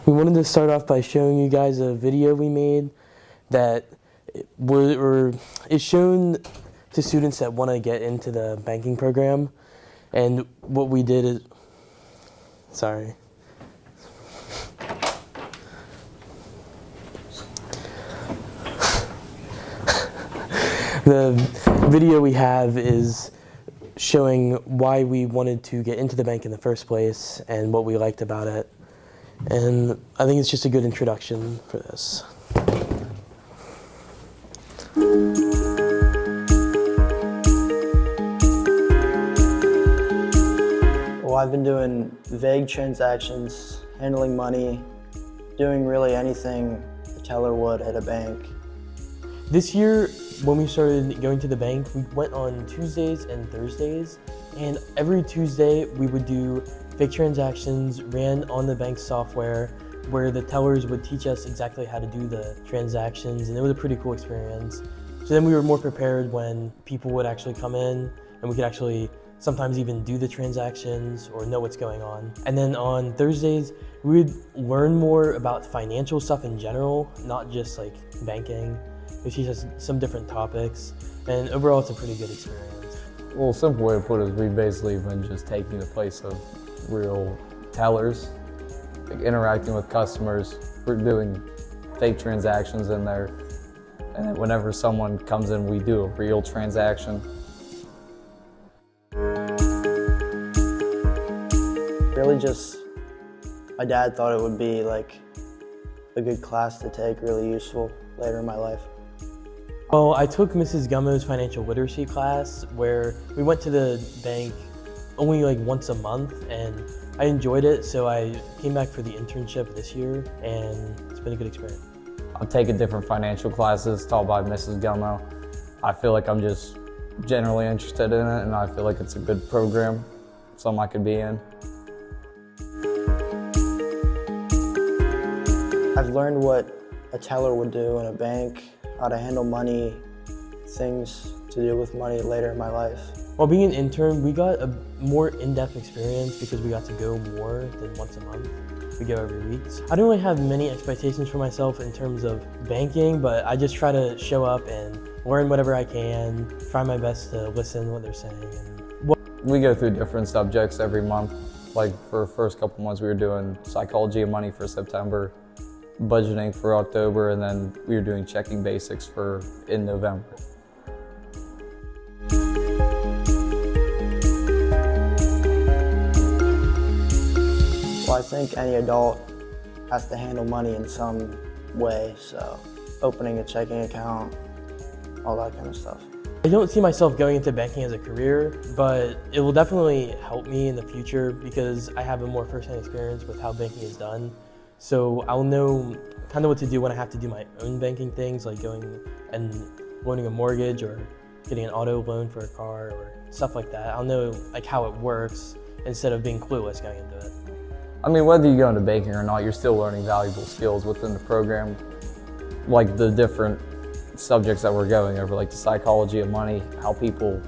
We wanted to start off by showing you guys a video we made that is shown to students that want to get into the banking program. And what we did is, sorry. The video we have is showing why we wanted to get into the bank in the first place and what we liked about it. And I think it's just a good introduction for this. Well, I've been doing vague transactions, handling money, doing really anything a teller would at a bank. This year, when we started going to the bank, we went on Tuesdays and Thursdays, and every Tuesday we would do fake transactions ran on the bank's software where the tellers would teach us exactly how to do the transactions, and it was a pretty cool experience. So then we were more prepared when people would actually come in, and we could actually sometimes even do the transactions or know what's going on. And then on Thursdays, we would learn more about financial stuff in general, not just like banking. They teach us some different topics, and overall it's a pretty good experience. Well, a simple way to put it is we've basically been just taking the place of real tellers, like interacting with customers. We're doing fake transactions in there, and then whenever someone comes in, we do a real transaction. Really just, my dad thought it would be like a good class to take, really useful later in my life. Well, I took Mrs. Gummo's financial literacy class where we went to the bank only like once a month, and I enjoyed it, so I came back for the internship this year, and it's been a good experience. I'm taking different financial classes taught by Mrs. Gummo. I feel like I'm just generally interested in it, and I feel like it's a good program, something I could be in. I've learned what a teller would do in a bank, how to handle money, things to do with money later in my life. While being an intern, we got a more in-depth experience because we got to go more than once a month. We go every week. I don't really have many expectations for myself in terms of banking, but I just try to show up and learn whatever I can, try my best to listen to what they're saying. We go through different subjects every month. Like for the first couple months, we were doing psychology of money for September, budgeting for October, and then we were doing checking basics in November. Well, I think any adult has to handle money in some way, so opening a checking account, all that kind of stuff. I don't see myself going into banking as a career, but it will definitely help me in the future because I have a more first-hand experience with how banking is done. So I'll know kind of what to do when I have to do my own banking things, like going and loaning a mortgage or getting an auto loan for a car or stuff like that. I'll know like how it works instead of being clueless going into it. I mean, whether you go into banking or not, you're still learning valuable skills within the program. Like the different subjects that we're going over, like the psychology of money, how people,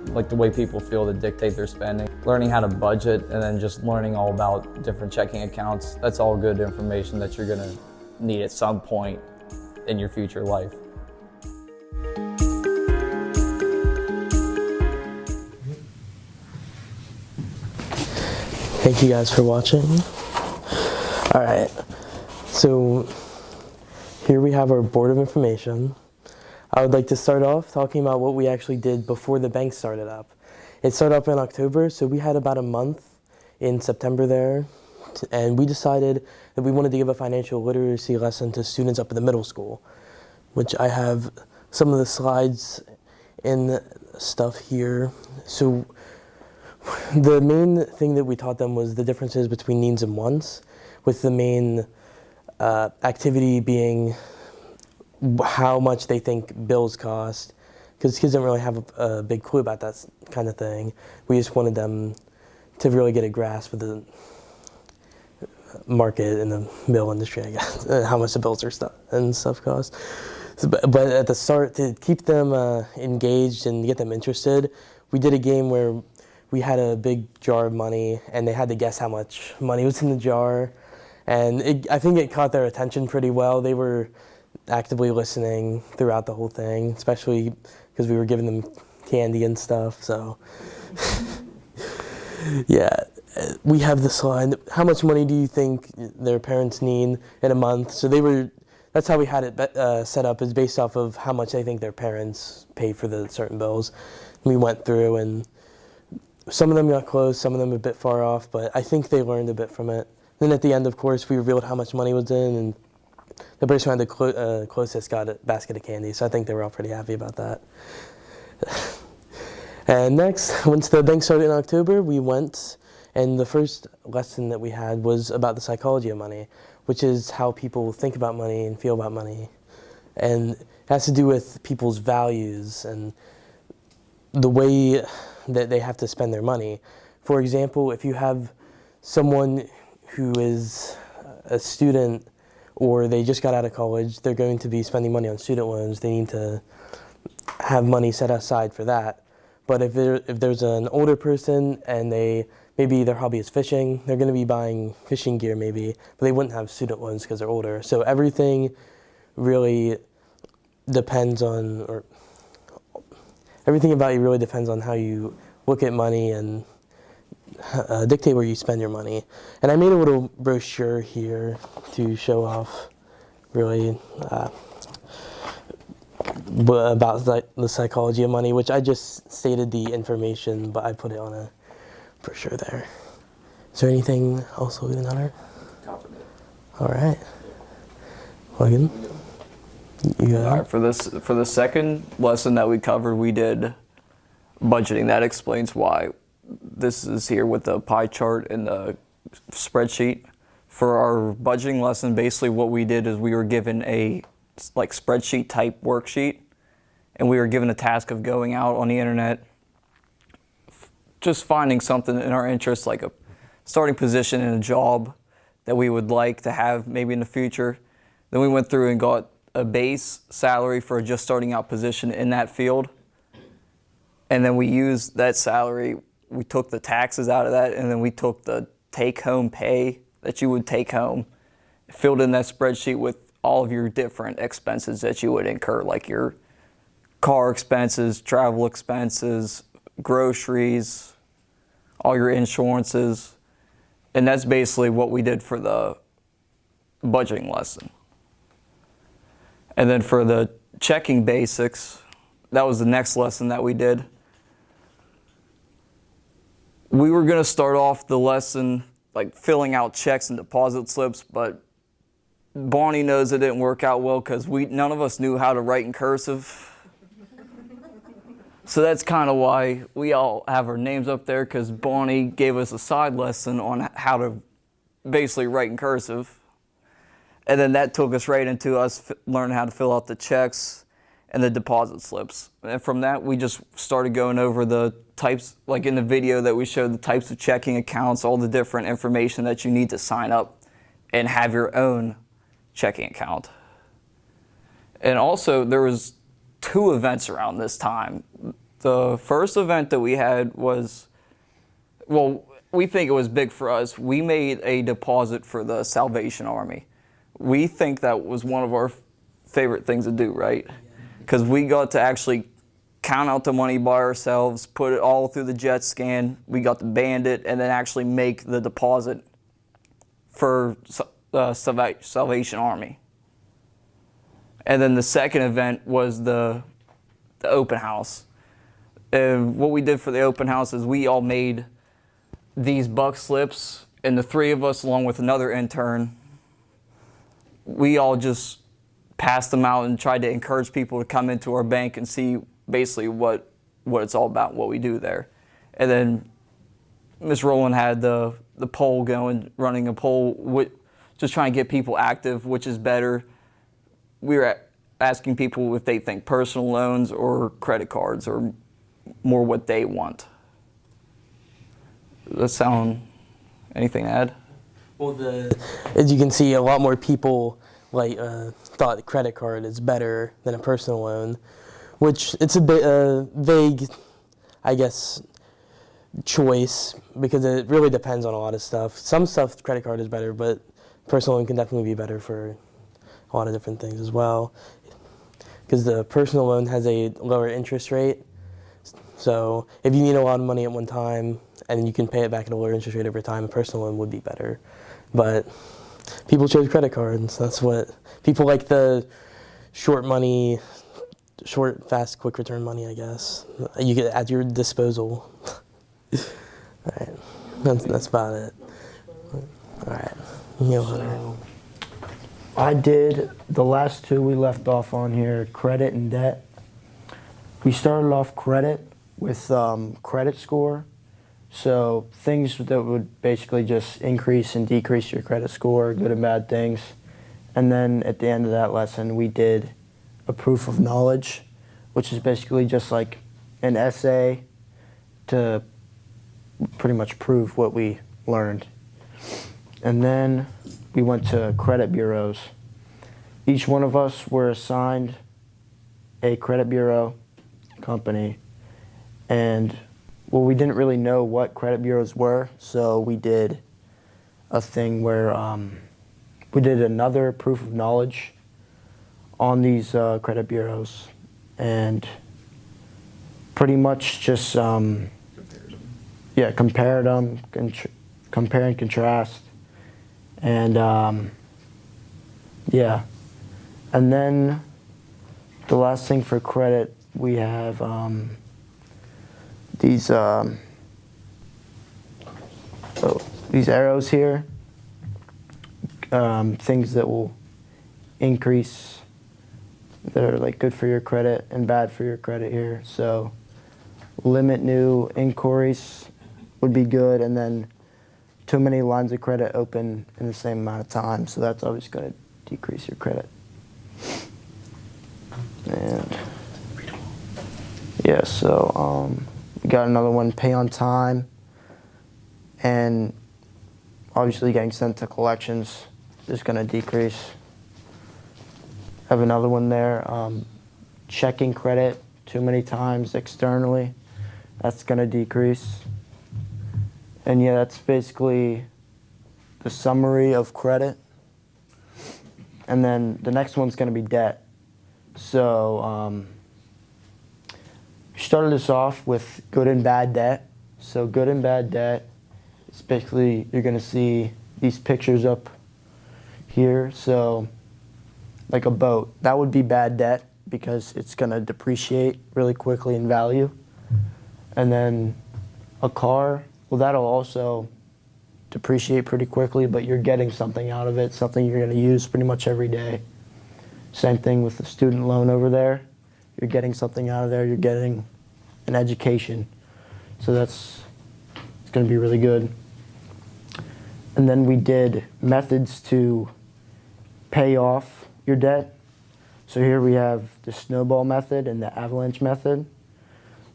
like the way people feel to dictate their spending, learning how to budget, and then just learning all about different checking accounts. That's all good information that you're gonna need at some point in your future life. Thank you guys for watching. All right, so here we have our board of information. I would like to start off talking about what we actually did before the bank started up. It started up in October, so we had about a month in September there, and we decided that we wanted to give a financial literacy lesson to students up in the middle school, which I have some of the slides and stuff here. So the main thing that we taught them was the differences between needs and wants, with the main activity being how much they think bills cost, because kids don't really have a big clue about that kind of thing. We just wanted them to really get a grasp of the market and the bill industry, I guess, and how much the bills and stuff cost. So, but at the start, to keep them engaged and get them interested, we did a game where we had a big jar of money, and they had to guess how much money was in the jar. And I think it caught their attention pretty well. They were actively listening throughout the whole thing, especially because we were giving them candy and stuff. So, yeah, we have the slide. How much money do you think their parents need in a month? So that's how we had it set up, is based off of how much they think their parents pay for the certain bills. We went through, and some of them got close, some of them a bit far off, but I think they learned a bit from it. Then at the end, of course, we revealed how much money was in, and the person who had the closest got a basket of candy, so I think they were all pretty happy about that. And next, once the bank started in October, we went, and the first lesson that we had was about the psychology of money, which is how people think about money and feel about money. And it has to do with people's values and the way that they have to spend their money. For example, if you have someone who is a student or they just got out of college, they're going to be spending money on student loans. They need to have money set aside for that. But if there's an older person and maybe their hobby is fishing, they're going to be buying fishing gear maybe, but they wouldn't have student loans because they're older. So everything really depends on, or everything about you really depends on how you look at money and dictate where you spend your money. And I made a little brochure here to show off really about the psychology of money, which I just stated the information, but I put it on a brochure there. Is there anything else we didn't utter? Covered it. All right. Logan? You got it? All right, for the second lesson that we covered, we did budgeting. That explains why this is here with the pie chart and the spreadsheet. For our budgeting lesson, basically what we did is we were given a spreadsheet type worksheet, and we were given a task of going out on the internet, just finding something in our interest, like a starting position in a job that we would like to have maybe in the future. Then we went through and got a base salary for a just starting out position in that field. And then we used that salary, we took the taxes out of that, and then we took the take-home pay that you would take home, filled in that spreadsheet with all of your different expenses that you would incur, like your car expenses, travel expenses, groceries, all your insurances. And that's basically what we did for the budgeting lesson. And then for the checking basics, that was the next lesson that we did. We were going to start off the lesson like filling out checks and deposit slips, but Bonnie knows it didn't work out well because none of us knew how to write in cursive. So that's kind of why we all have our names up there, because Bonnie gave us a side lesson on how to basically write in cursive. And then that took us right into us learning how to fill out the checks and the deposit slips. And from that, we just started going over the types, like in the video that we showed, the types of checking accounts, all the different information that you need to sign up and have your own checking account. And also, there was 2 events around this time. The first event that we had was, well, we think it was big for us. We made a deposit for the Salvation Army. We think that was one of our favorite things to do, right? Because we got to actually count out the money by ourselves, put it all through the jet scan. We got to band it and then actually make the deposit for Salvation Army. And then the second event was the open house. And what we did for the open house is we all made these buck slips, and the 3 of us, along with another intern, we all just passed them out and tried to encourage people to come into our bank and see basically what it's all about, what we do there. And then Miss Rowland had the poll going, running a poll, just trying to get people active, which is better. We were asking people if they think personal loans or credit cards, or more what they want. Does that sound, anything to add? Well, as you can see, a lot more people thought a credit card is better than a personal loan, which it's a bit vague, I guess, choice, because it really depends on a lot of stuff. Some stuff credit card is better, but personal loan can definitely be better for a lot of different things as well, because the personal loan has a lower interest rate. So if you need a lot of money at one time and you can pay it back at a lower interest rate over time, a personal loan would be better. But people chose credit cards. That's what people like, the short money, short, fast, quick return money, I guess. You get at your disposal. All right, that's about it. All right, So I did the last two we left off on here, credit and debt. We started off credit with credit score. So things that would basically just increase and decrease your credit score, good and bad things. And then at the end of that lesson, we did a proof of knowledge, which is basically just like an essay to pretty much prove what we learned. And then we went to credit bureaus. Each one of us were assigned a credit bureau company, and well, we didn't really know what credit bureaus were, so we did a thing where we did another proof of knowledge on these credit bureaus, and pretty much just compared them, compare and contrast, and and then the last thing for credit, we have these arrows here, things that will increase, that are like good for your credit and bad for your credit here. So limit new inquiries would be good, and then too many lines of credit open in the same amount of time, so that's always going to decrease your credit. And yeah, so we got another one, pay on time, and obviously getting sent to collections is going to decrease. Have another one there, checking credit too many times externally, that's going to decrease. And yeah, that's basically the summary of credit. And then the next one's going to be debt. So we started this off with good and bad debt. So good and bad debt, it's basically, you're going to see these pictures up here. So like a boat, that would be bad debt because it's going to depreciate really quickly in value. And then a car, well, that'll also depreciate pretty quickly, but you're getting something out of it, something you're going to use pretty much every day. Same thing with the student loan over there. You're getting something out of there. You're getting an education. So it's going to be really good. And then we did methods to pay off your debt. So here we have the snowball method and the avalanche method.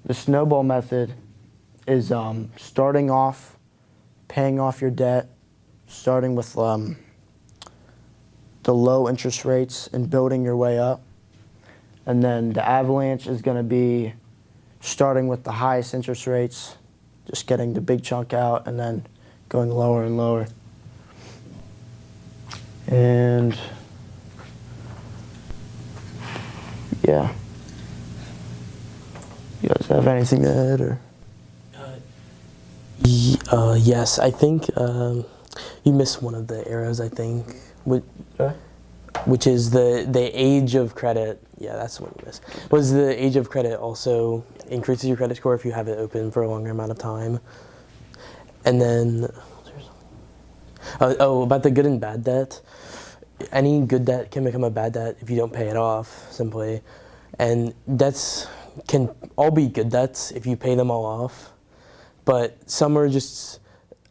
The snowball method is starting off, paying off your debt, starting with the low interest rates and building your way up. And then the avalanche is going to be starting with the highest interest rates, just getting the big chunk out and then going lower and lower. And yeah. You guys have anything to add, or? Yes, I think you missed one of the arrows, I think, which is the age of credit. Yeah, that's the one you missed. Was the age of credit also increases your credit score if you have it open for a longer amount of time? And then, about the good and bad debt. Any good debt can become a bad debt if you don't pay it off, simply. And debts can all be good debts if you pay them all off. But some are just,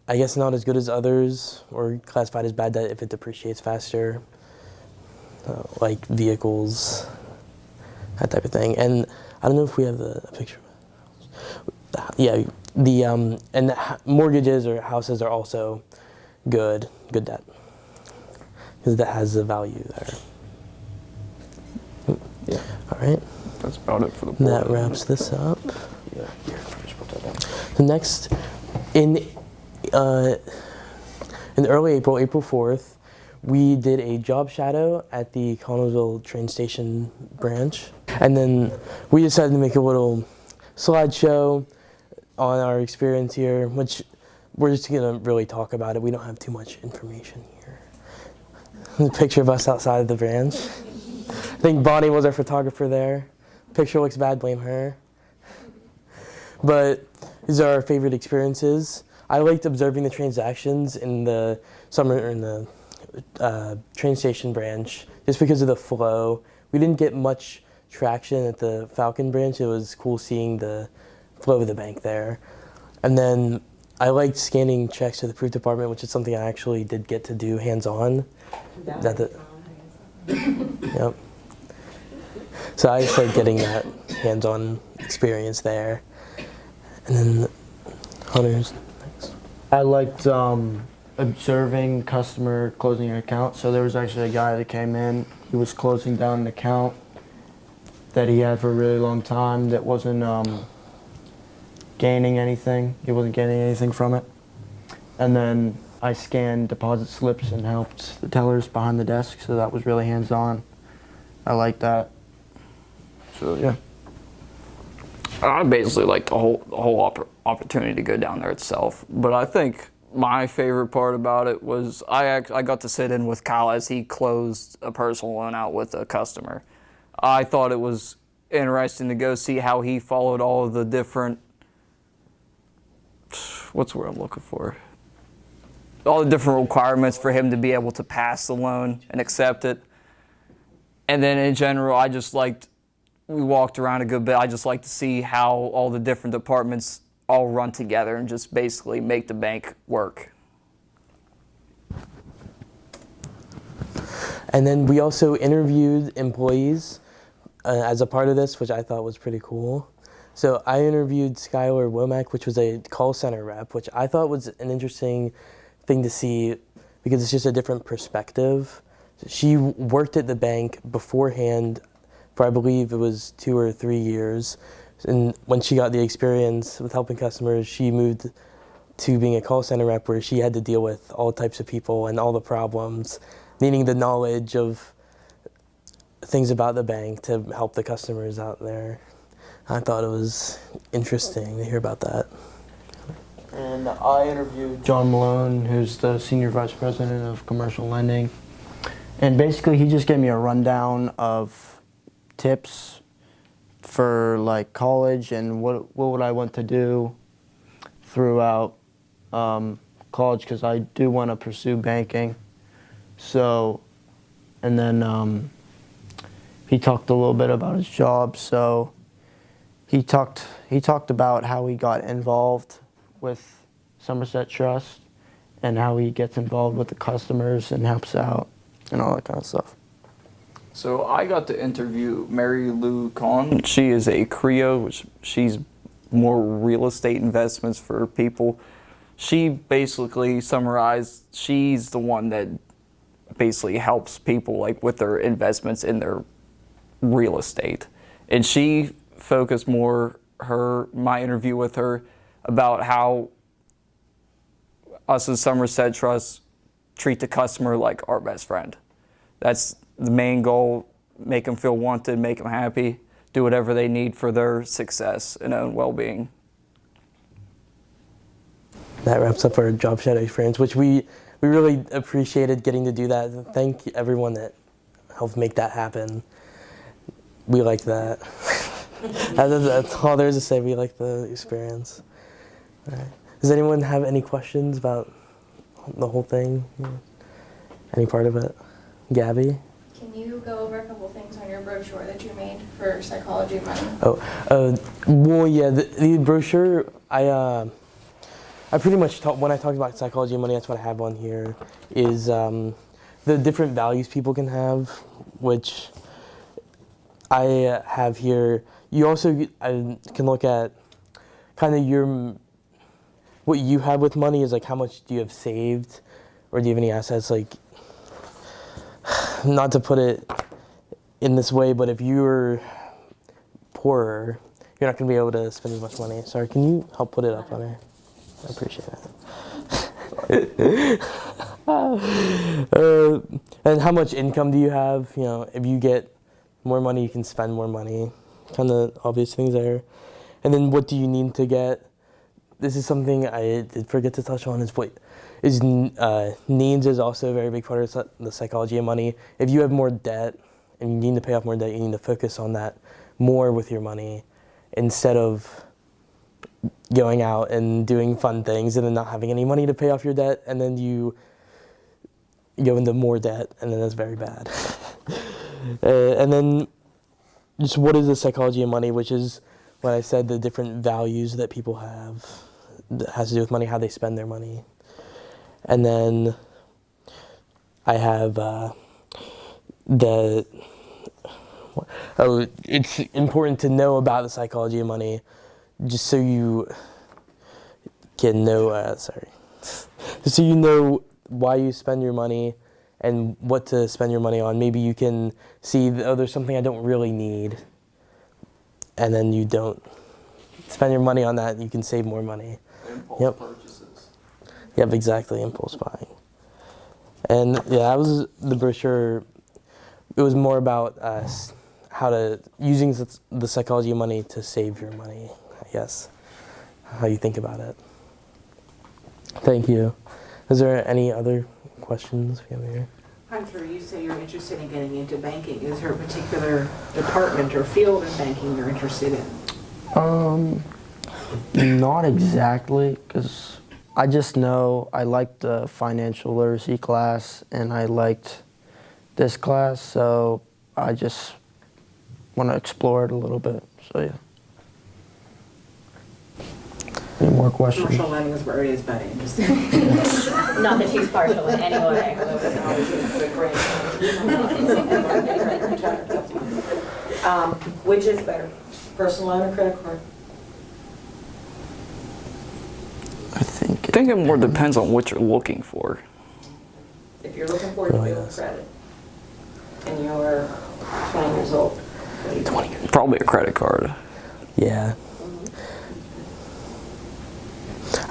I guess, not as good as others, or classified as bad debt if it depreciates faster, like vehicles, that type of thing. And I don't know if we have a picture of it. Yeah, and mortgages or houses are also good debt, because that has a value there. Yeah. All right. That's about it for the board. That wraps this up. Yeah. Here, just put that down. The next, in early April, April 4th, we did a job shadow at the Connellsville train station branch. And then we decided to make a little slideshow on our experience here, which we're just gonna really talk about it. We don't have too much information here. There's a picture of us outside of the branch. I think Bonnie was our photographer there. Picture looks bad, blame her. But these are our favorite experiences. I liked observing the transactions in the train station branch just because of the flow. We didn't get much traction at the Falcon branch. It was cool seeing the flow of the bank there. And then I liked scanning checks to the proof department, which is something I actually did get to do hands-on. Yep. So I just like getting that hands-on experience there. And then Hunter's next. I liked observing customer closing an account. So there was actually a guy that came in. He was closing down an account that he had for a really long time that wasn't gaining anything. He wasn't getting anything from it. And then I scanned deposit slips and helped the tellers behind the desk. So that was really hands-on. I liked that. So yeah. I basically liked the whole opportunity to go down there itself. But I think my favorite part about it was I got to sit in with Kyle as he closed a personal loan out with a customer. I thought it was interesting to go see how he followed all of the different, what's the word I'm looking for? All the different requirements for him to be able to pass the loan and accept it. And then in general, we walked around a good bit. I just like to see how all the different departments all run together and just basically make the bank work. And then we also interviewed employees as a part of this, which I thought was pretty cool. So I interviewed Skylar Womack, which was a call center rep, which I thought was an interesting thing to see because it's just a different perspective. She worked at the bank beforehand for I believe it was 2 or 3 years. And when she got the experience with helping customers, she moved to being a call center rep where she had to deal with all types of people and all the problems, needing the knowledge of things about the bank to help the customers out there. I thought it was interesting to hear about that. And I interviewed John Malone, who's the Senior Vice President of Commercial Lending. And basically he just gave me a rundown of tips for like college and what would I want to do throughout college, because I do want to pursue banking. So, and then he talked a little bit about his job. So he talked about how he got involved with Somerset Trust and how he gets involved with the customers and helps out and all that kind of stuff. So I got to interview Mary Lou Kahn. She is a CREO, which she's more real estate investments for people. She basically summarized, she's the one that basically helps people like with their investments in their real estate. And she focused more my interview with her about how us as Somerset Trust treat the customer like our best friend. That's the main goal, make them feel wanted, make them happy, do whatever they need for their success and own well-being. That wraps up our job shadow experience, which we really appreciated getting to do that. Thank everyone that helped make that happen. We liked that. That's all there is to say. We liked the experience. All right. Does anyone have any questions about the whole thing? Any part of it? Gabby? Can you go over a couple things on your brochure that you made for Psychology of Money? Well, yeah, the brochure, I pretty much when I talked about Psychology of Money, that's what I have on here, is the different values people can have, which I have here. You also can look at kind of what you have with money is like how much do you have saved, or do you have any assets, like, not to put it in this way, but if you're poorer, you're not going to be able to spend as much money. Sorry, can you help put it up on there? I appreciate it. And how much income do you have? You know, if you get more money, you can spend more money. Kind of obvious things there. And then what do you need to get? This is something I did forget to touch on. Is what is needs is also a very big part of the psychology of money. If you have more debt and you need to pay off more debt, you need to focus on that more with your money instead of going out and doing fun things and then not having any money to pay off your debt, and then you go into more debt, and then that's very bad. And then just what is the psychology of money, which is what I said, the different values that people have that has to do with money, how they spend their money. And then I have it's important to know about the psychology of money just so you can know, just so you know why you spend your money and what to spend your money on. Maybe you can see, oh, there's something I don't really need, and then you don't spend your money on that, and you can save more money. Impulse purchases. Yep, exactly, impulse buying. And yeah, that was the brochure. It was more about how to, using the psychology of money to save your money, I guess, how you think about it. Thank you. Is there any other questions we have here? Hunter, you say you're interested in getting into banking. Is there a particular department or field in banking you're interested in? Not exactly, because I just know I liked the financial literacy class and I liked this class, so I just want to explore it a little bit. So yeah. Any more questions? Commercial lending is where it is, but interesting. Not that she's partial in any way. Which is better, personal loan or credit card? I think I think it more depends on what you're looking for. If you're looking for it to build credit and you're 20 years old, what do you 20 years? Probably a credit card. Yeah.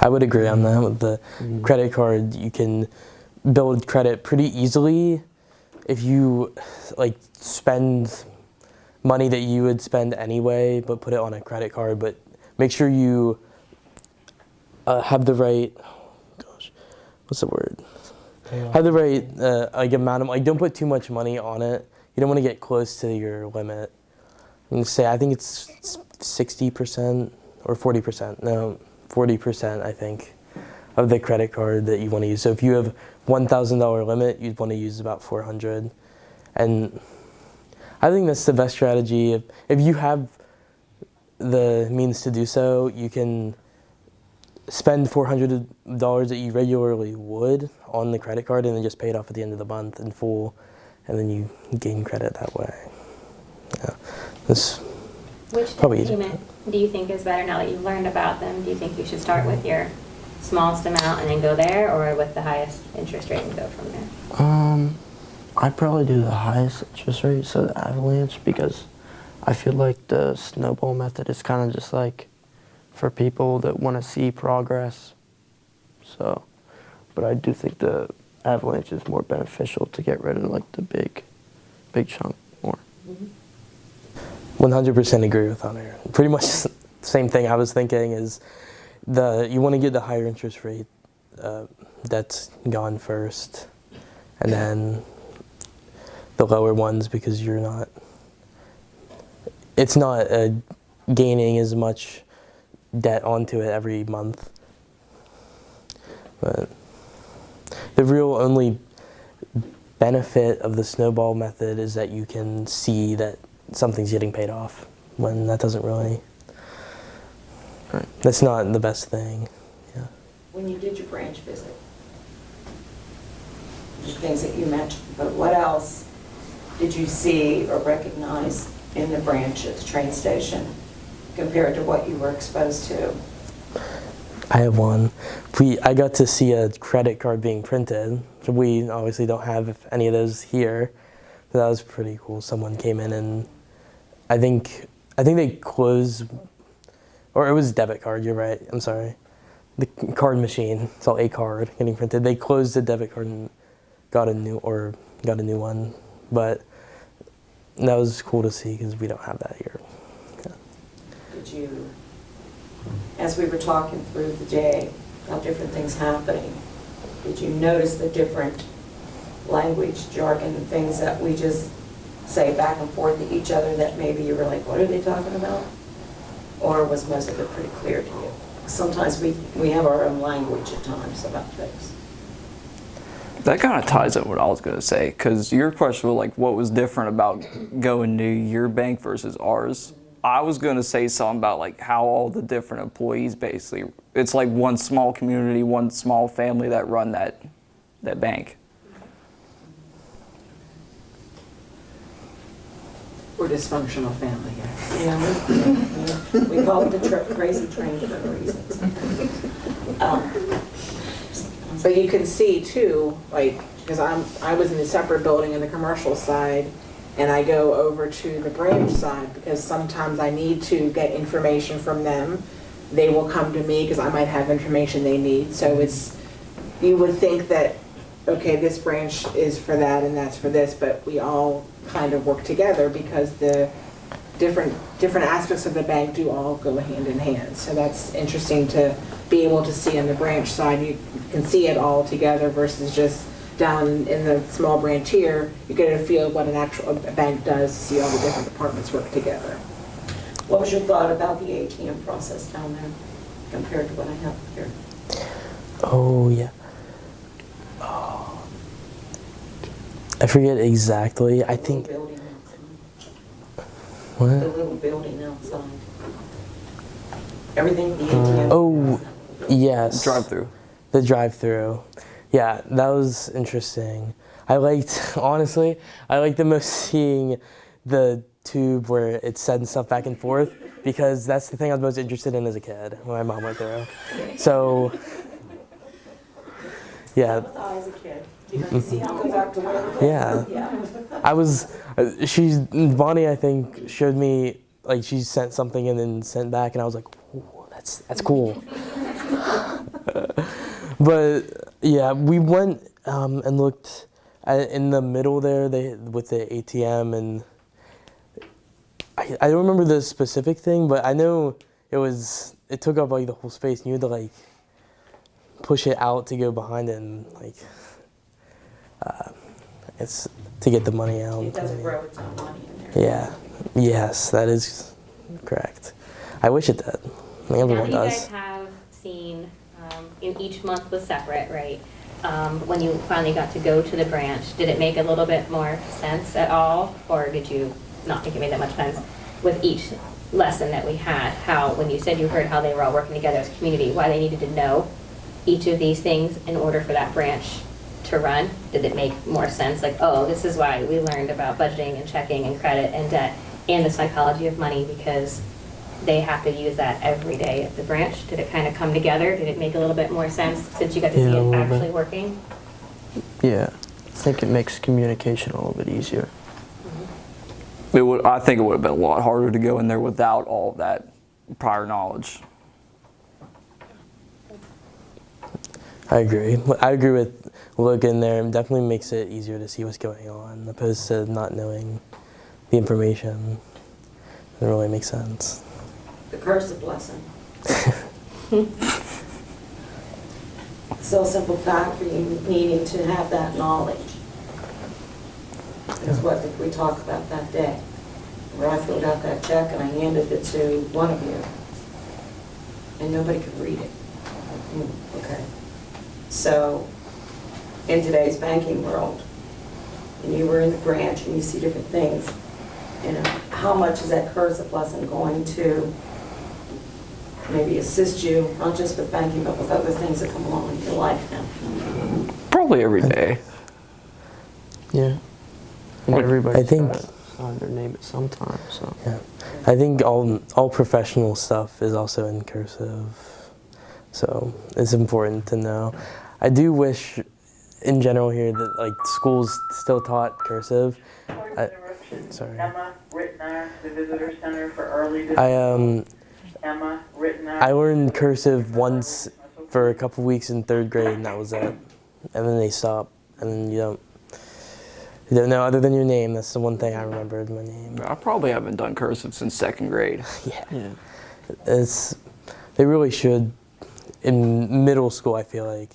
I would agree on that. With the credit card, you can build credit pretty easily if you like spend money that you would spend anyway, but put it on a credit card. But make sure you have the right, what's the word? Have the right like amount of, like, don't put too much money on it. You don't want to get close to your limit. I'm gonna say, I think it's 60% or 40%. No, 40%, I think, of the credit card that you want to use. So if you have $1,000 limit, you'd want to use about $400. And I think that's the best strategy. If you have the means to do so, you can spend $400 that you regularly would on the credit card and then just pay it off at the end of the month in full, and then you gain credit that way. Yeah, that's Which probably payment do you think is better now that you've learned about them? Do you think you should start with your smallest amount and then go there, or with the highest interest rate and go from there? I'd probably do the highest interest rate, so the avalanche, because I feel like the snowball method is kind of just like for people that want to see progress. So, but I do think the avalanche is more beneficial to get rid of like the big chunk more. 100% agree with Hunter. Pretty much the same thing I was thinking is you want to get the higher interest rate that's gone first, and then the lower ones, because it's not gaining as much debt onto it every month. But the real only benefit of the snowball method is that you can see that something's getting paid off, when that doesn't really, that's not the best thing. Yeah. When you did your branch visit, the things that you mentioned, but what else did you see or recognize in the branch at the train station compared to what you were exposed to? I have one. I got to see a credit card being printed. We obviously don't have any of those here. But that was pretty cool. Someone came in and I think they closed, or it was debit card, you're right, I'm sorry. the card machine. Saw a card getting printed. They closed the debit card and got a new one, but that was cool to see because we don't have that here. Yeah. Did you, as we were talking through the day about different things happening, did you notice the different language, jargon, and things that we just say back and forth to each other that maybe you were like, what are they talking about? Or was most of it pretty clear to you? Sometimes we have our own language at times about things. That kind of ties in what I was going to say, because your question was like, what was different about going to your bank versus ours? I was going to say something about like how all the different employees basically, it's like one small community, one small family that run that bank. We're dysfunctional family here. Yeah, we call it the crazy train for no reason. But you can see too, like, because I was in a separate building in the commercial side, and I go over to the branch side because sometimes I need to get information from them. They will come to me because I might have information they need. So you would think that, okay, this branch is for that and that's for this, but we all kind of work together because the different aspects of the bank do all go hand in hand. So that's interesting to be able to see on the branch side. You can see it all together versus just down in the small branch here. You get a feel of what an actual bank does to see all the different departments work together. What was your thought about the ATM process down there compared to what I have here? Oh, yeah. Oh. I forget exactly. I think. The building outside. What? The little building outside. Everything the ATM. Oh, yes. Drive-through. The drive-through. Yeah, that was interesting. Honestly, I liked the most seeing the tube where it sends stuff back and forth because that's the thing I was most interested in as a kid when my mom went through. So, yeah. That was I as a kid. You know, you see how it goes back to where it was. Yeah. I was, Bonnie, I think, showed me, like, she sent something and then sent back, and I was like, ooh, that's cool. But, yeah, we went and looked in the middle there with the ATM, and I don't remember the specific thing, but I know it took up, like, the whole space, and you had to, like, push it out to go behind it, and, like, it's to get the money out. It doesn't grow its own money in there. Yeah. Yes, that is correct. I wish it did. I think everyone Now that you does. guys have seen, each month was separate, right? When you finally got to go to the branch, did it make a little bit more sense at all? Or did you not think it made that much sense with each lesson that we had? How, when you said you heard how they were all working together as a community, why they needed to know each of these things in order for that branch to run? Did it make more sense? Like, oh, this is why we learned about budgeting and checking and credit and debt and the psychology of money because they have to use that every day at the branch. Did it kind of come together? Did it make a little bit more sense since you got to see it actually working? Yeah, I think it makes communication a little bit easier. I think it would have been a lot harder to go in there without all of that prior knowledge. I agree. I agree with looking there. It definitely makes it easier to see what's going on, opposed to not knowing the information. It really makes sense. The curse of blessing. So simple fact for you needing to have that knowledge is what did we talk about that day, where I filled out that check and I handed it to one of you, and nobody could read it. Okay. So, in today's banking world, and you were in the branch and you see different things, you know, how much is that curse of blessing going to maybe assist you, not just with banking, but with other things that come along in your life now? Probably every day. Yeah. And everybody's I think- got to sign their name at some time, so. Yeah. I think all professional stuff is also in cursive, so it's important to know. I do wish, in general here, that like schools still taught cursive. Sorry. Emma Rittner, the Visitor Center for Early I Emma Rittner. I learned cursive once for a couple weeks in 3rd grade, and that was it. And then they stop, and then you don't know other than your name. That's the one thing I remembered, my name. I probably haven't done cursive since 2nd grade. Yeah. They really should. In middle school, I feel like,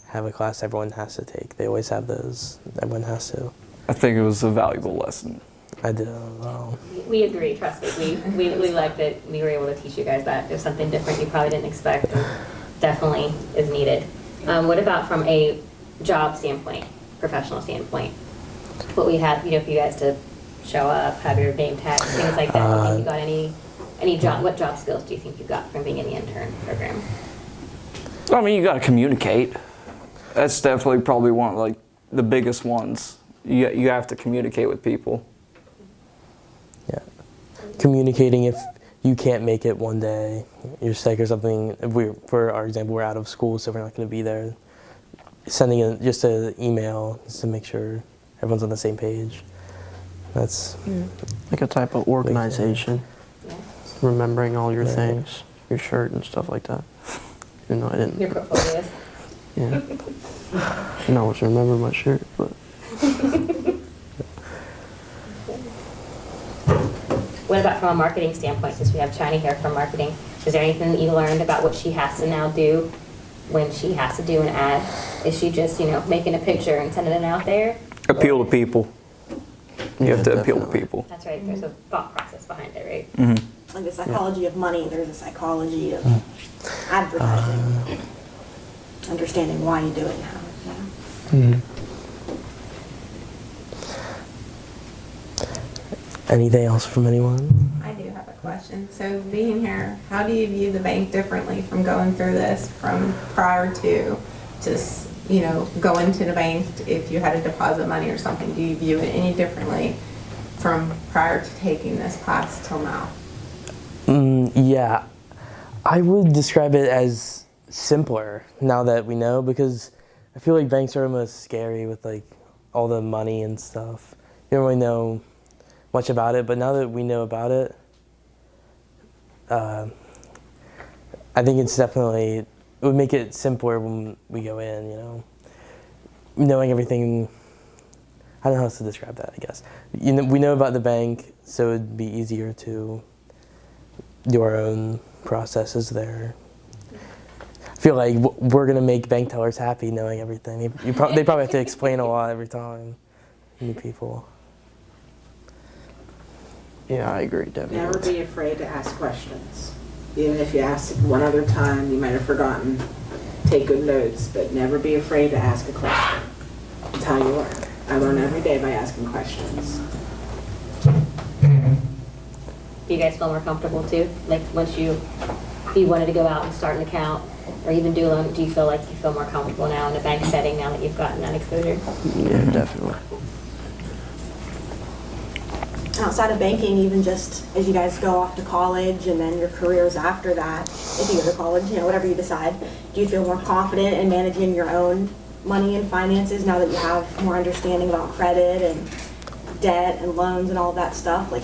have a class everyone has to take. They always have those. Everyone has to. I think it was a valuable lesson. I do. Well, We agree, trust me. We like that we were able to teach you guys that. It was something different you probably didn't expect, and definitely is needed. What about from a job standpoint, professional standpoint? What we had, for you guys to show up, have your name tag, things like that. Do you think you got any job? What job skills do you think you got from being in the intern program? I mean, you got to communicate. That's definitely probably one of like the biggest ones. You have to communicate with people. yeah. Communicating if you can't make it one day, you're sick or something. For our example, we're out of school, so we're not going to be there. Sending just an email just to make sure everyone's on the same page. That's Like a type of organization, Yeah. remembering all your Right. things, your shirt and stuff like that. Even though I didn't. Your portfolios. Yeah. I always remember my shirt, but What about from a marketing standpoint, since we have China here from marketing? Is there anything that you learned about what she has to now do when she has to do an ad? Is she just, making a picture and sending it out there? Appeal to people. You have to appeal to definitely. people. That's right, there's a thought process behind it, right? Mm-hmm. Like the psychology of money, there's a psychology of advertising, understanding why you do it now. anything else from anyone? I do have a question. So being here, how do you view the bank differently from going through this from prior to just, going to the bank if you had to deposit money or something? Do you view it any differently from prior to taking this class till now? Yeah, I would describe it as simpler now that we know, because I feel like banks are almost scary with like all the money and stuff. You don't really know much about it, but now that we know about it, I think it's definitely, it would make it simpler when we go in, knowing everything. I don't know how else to describe that, I guess. We know about the bank, so it'd be easier to do our own processes there. I feel like we're gonna make bank tellers happy knowing everything. They probably have to explain a lot every time, new people. yeah, I agree, definitely. Never be afraid to ask questions. Even if you ask one other time, you might have forgotten. Take good notes, but never be afraid to ask a question. It's how you learn. I learn every day by asking questions. Do you guys feel more comfortable too? Like once you wanted to go out and start an account or even do a loan, do you feel like you feel more comfortable now in a bank setting now that you've gotten that exposure? Yeah, definitely. Outside of banking, even just as you guys go off to college and then your careers after that, if you go to college, whatever you decide, do you feel more confident in managing your own money and finances now that you have more understanding about credit and debt and loans and all of that stuff? Like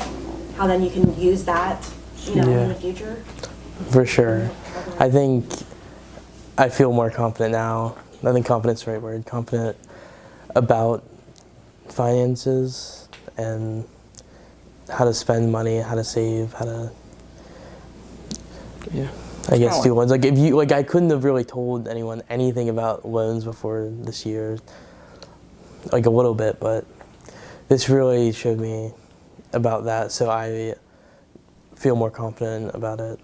how then you can use that, in the future? For sure. I think I feel more confident now. I think confidence is the right word. Confident about finances and how to spend money, how to save, how to, I guess do loans. Like I couldn't have really told anyone anything about loans before this year, like a little bit, but this really showed me about that, so I feel more confident about it.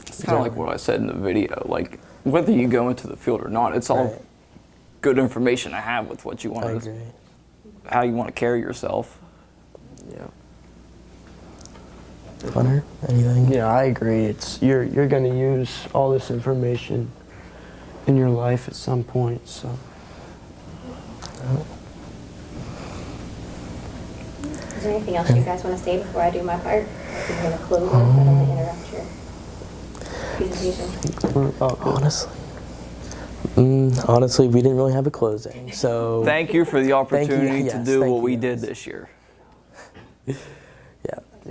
It's kind of like what I said in the video. Like whether you go into the field or not, it's all Right. good information to have with what you I want to, agree. how you want to carry yourself. Yeah. Hunter, anything? Yeah, I agree. It's you're gonna use all this information in your life at some point, so. Is there anything else you guys want to say before I do my part? I'm going to close it, I don't want to interrupt your presentation. We're about good. Honestly, we didn't really have a closing, so Thank you for the Thank you. opportunity to Yes, do thank what you, we guys. did this year.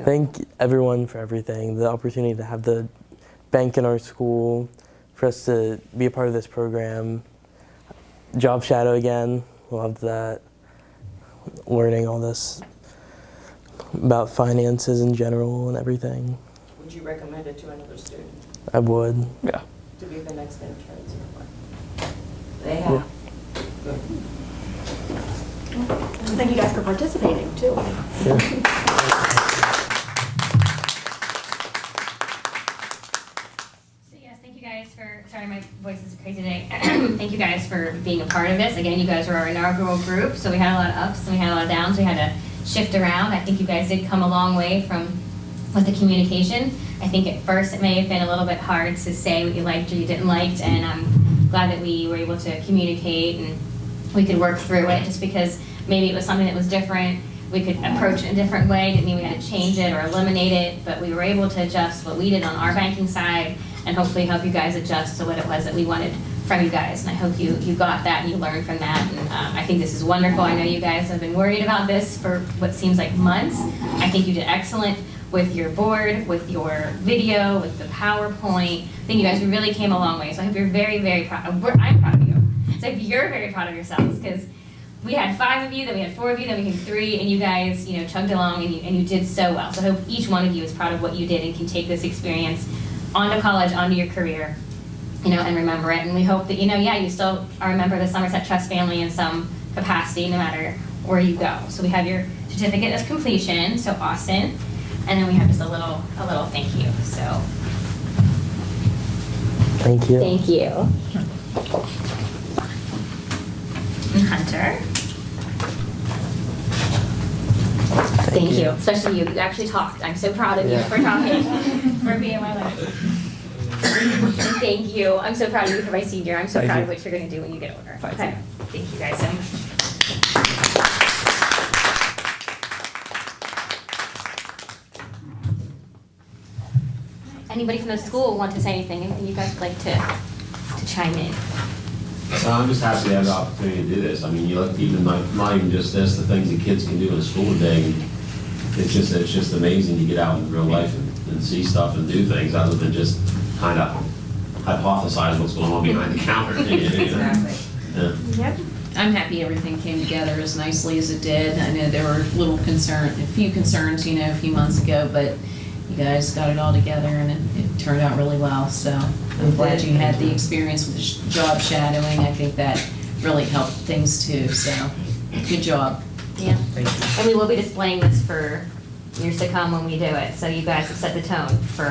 Thank everyone for everything. The opportunity to have the bank in our school, for us to be a part of this program. Job shadow again, loved that. Learning all this about finances in general and everything. Would you recommend it to another student I would. Yeah. to be the next intern? They have. Good. Thank you guys for participating too. So yes, thank you guys for, sorry my voice is crazy today. Thank you guys for being a part of this. Again, you guys were our inaugural group, so we had a lot of ups and we had a lot of downs. We had to shift around. I think you guys did come a long way with the communication. I think at first it may have been a little bit hard to say what you liked or you didn't like, and I'm glad that we were able to communicate and we could work through it, just because maybe it was something that was different. We could approach it a different way. Didn't mean we had to change it or eliminate it, but we were able to adjust what we did on our banking side and hopefully help you guys adjust to what it was that we wanted from you guys. And I hope you got that and you learned from that. And I think this is wonderful. I know you guys have been worried about this for what seems like months. I think you did excellent with your board, with your video, with the PowerPoint. I think you guys really came a long way. So I hope you're very, very proud. I'm proud of you. So I hope you're very proud of yourselves, because we had 5 of you, then we had 4 of you, then we had 3, and you guys, chugged along and you did so well. So I hope each one of you is proud of what you did and can take this experience onto college, onto your career, and remember it. And we hope that, you still are a member of the Somerset Trust family in some capacity, no matter where you go. So we have your certificate of completion, so Austin, and then we have just a little thank you. So Thank you. thank you. And Hunter. Thank you. Especially you. You actually talked. I'm so proud of you for talking, for being my life. Thank you. I'm so proud of you for my senior. I'm so proud of what you're going to do when you get older. Okay. Thank you guys so much. Anybody from the school want to say anything? Anything you guys would like to chime in? So I'm just happy to have the opportunity to do this. I mean, you look, even not even just this, the things that kids can do in school today. It's just amazing to get out in real life and see stuff and do things other than just kind of hypothesize what's going on behind the counter. Exactly. Yeah. Yep. I'm happy everything came together as nicely as it did. I know there were a few concerns, a few months ago, but you guys got it all together and it turned out really well. So I'm glad you had the experience with the job shadowing. I think that really helped things too. So good job. Yeah. And we will be displaying this for years to come when we do it. So you guys have set the tone for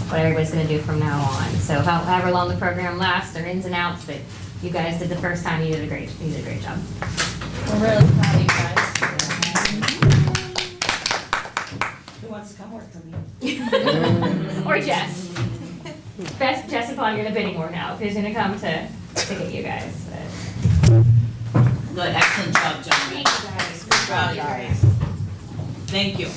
what everybody's going to do from now on. So however long the program lasts, or ins and outs that you guys did the first time, you did a great job. We're really proud of you guys. Who wants to come work for me? Or Jess. Jess and Paul, you're in the bidding war now. Who's going to come to get you guys? Good, excellent job, Johnny. Thank you guys. Proud of you guys. Thank you.